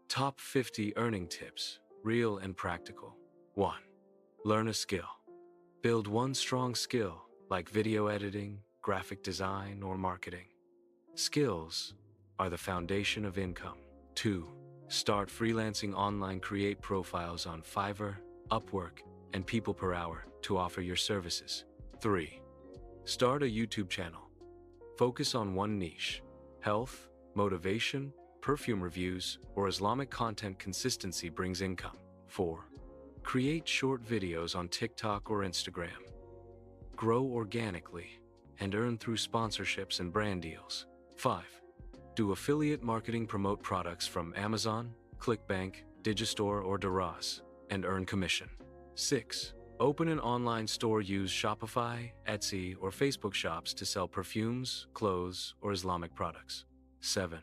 Top 50 earning tips, real and practical. 1. Learn a skill. Build one strong skill, like video editing, graphic design, or marketing. Skills are the foundation of income. 2. Start freelancing online. Create profiles on Fiverr, Upwork, and People Per Hour to offer your services. 3. Start a YouTube channel. Focus on one niche: health, motivation, perfume reviews, or Islamic content. Consistency brings income. 4. Create short videos on TikTok or Instagram. Grow organically and earn through sponsorships and brand deals. 5. Do affiliate marketing. Promote products from Amazon, ClickBank, Digistore, or Daraz and earn commission. 6. Open an online store. Use Shopify, Etsy, or Facebook shops to sell perfumes, clothes, or Islamic products. 7.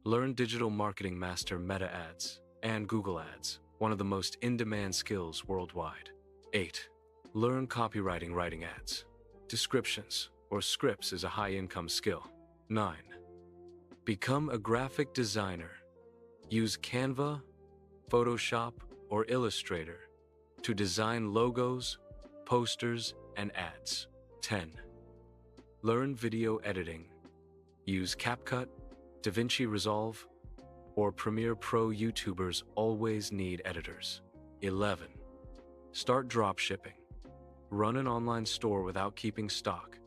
Learn digital marketing. Master Meta Ads and Google Ads, one of the most in-demand skills worldwide. 8. Learn copywriting. Writing ads, descriptions, or scripts is a high-income skill. 9. Become a graphic designer. Use Canva, Photoshop, or Illustrator to design logos, posters, and ads. 10. Learn video editing. Use CapCut, DaVinci Resolve, or Premiere Pro. YouTubers always need editors. 11. Start dropshipping. Run an online store without keeping stock.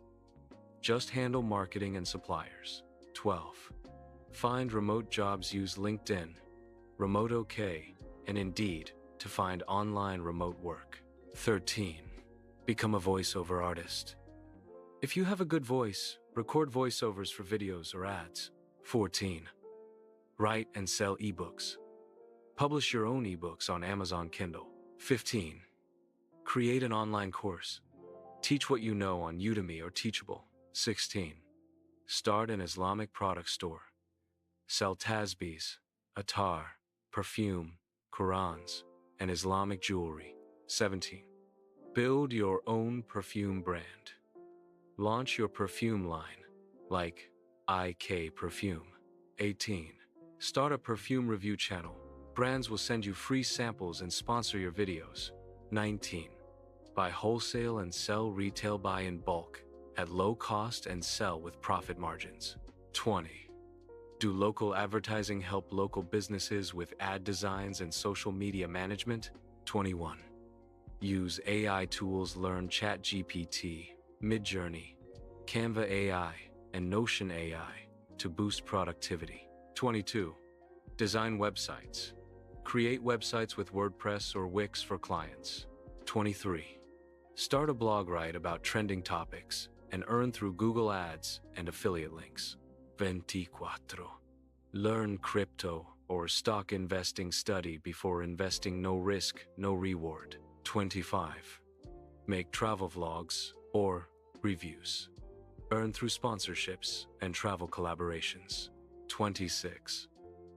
Just handle marketing and suppliers. 12. Find remote jobs. Use LinkedIn, Remote OK, and Indeed to find online remote work. 13. Become a voiceover artist. If you have a good voice, record voiceovers for videos or ads. 14. Write and sell ebooks. Publish your own ebooks on Amazon Kindle. 15. Create an online course. Teach what you know on Udemy or Teachable. 16. Start an Islamic product store. Sell tasbihs, attar, perfume, Qurans, and Islamic jewelry. 17. Build your own perfume brand. Launch your perfume line, like IK Perfume. 18. Start a perfume review channel. Brands will send you free samples and sponsor your videos. 19. Buy wholesale and sell retail. Buy in bulk, at low cost, and sell with profit margins. 20. Do local advertising. Help local businesses with ad designs and social media management. 21. Use AI tools. Learn ChatGPT, Midjourney, Canva AI, and Notion AI to boost productivity. 22. Design websites. Create websites with WordPress or Wix for clients. 23. Start a blog. Write about trending topics and earn through Google Ads and affiliate links. 24. Learn crypto or stock investing. Study before investing. No risk, no reward. 25. Make travel vlogs or reviews. Earn through sponsorships and travel collaborations. 26.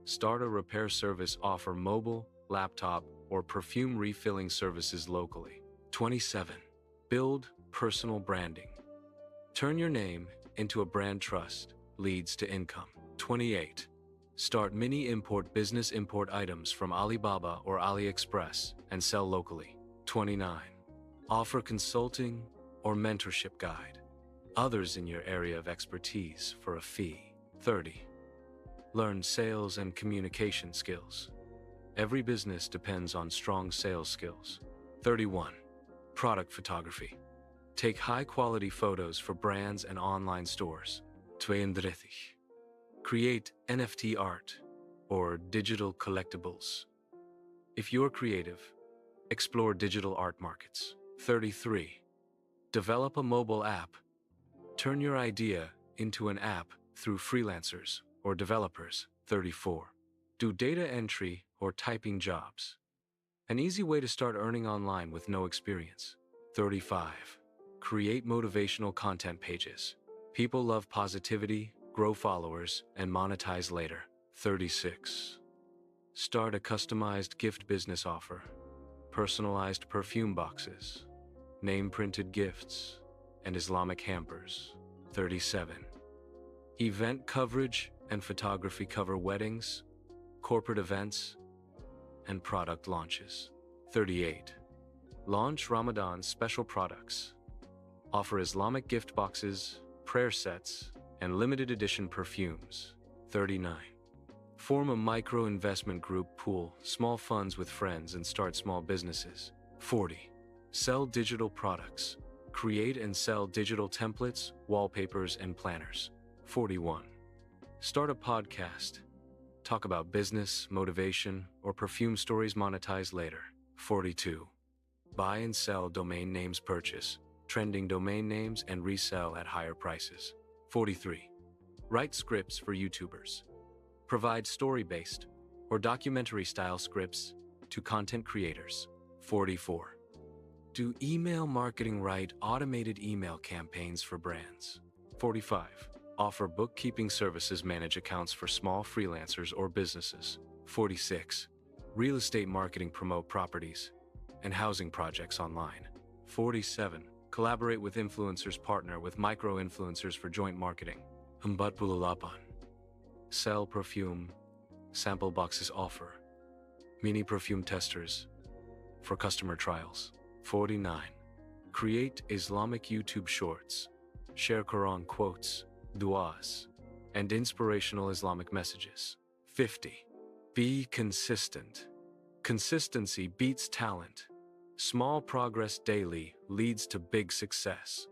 Start a repair service. Offer mobile, laptop, or perfume refilling services locally. 27. Build personal branding. Turn your name into a brand. Trust leads to income. 28. Start mini import business. Import items from Alibaba or AliExpress and sell locally. 29. Offer consulting or mentorship. Guide others in your area of expertise for a fee. 30. Learn sales and communication skills. Every business depends on strong sales skills. 31. Product photography. Take high-quality photos for brands and online stores. 32. Create NFT art or digital collectibles. If you're creative, explore digital art markets. 33. Develop a mobile app. Turn your idea into an app through freelancers or developers. 34. Do data entry or typing jobs. An easy way to start earning online with no experience. 35. Create motivational content pages. People love positivity. Grow followers and monetize later. 36. Start a customized gift business. Offer personalized perfume boxes, name-printed gifts, and Islamic hampers. 37. Event coverage and photography. Cover weddings, corporate events, and product launches. 38. Launch Ramadan special products. Offer Islamic gift boxes, prayer sets, and limited edition perfumes. 39. Form a micro-investment group, pool small funds with friends, and start small businesses. 40. Sell digital products. Create and sell digital templates, wallpapers, and planners. 41. Start a podcast. Talk about business, motivation, or perfume stories, monetize later. 42. Buy and sell domain names, purchase trending domain names and resell at higher prices. 43. Write scripts for YouTubers. Provide story-based or documentary-style scripts to content creators. 44. Do email marketing. Write automated email campaigns for brands. 45. Offer bookkeeping services. Manage accounts for small freelancers or businesses. 46. Real estate marketing. Promote properties and housing projects online. 47. Collaborate with influencers. Partner with micro-influencers for joint marketing. 48. Sell perfume sample boxes. Offer mini perfume testers for customer trials. 49. Create Islamic YouTube shorts. Share Quran quotes, du'as, and inspirational Islamic messages. 50. Be consistent. Consistency beats talent. Small progress daily leads to big success.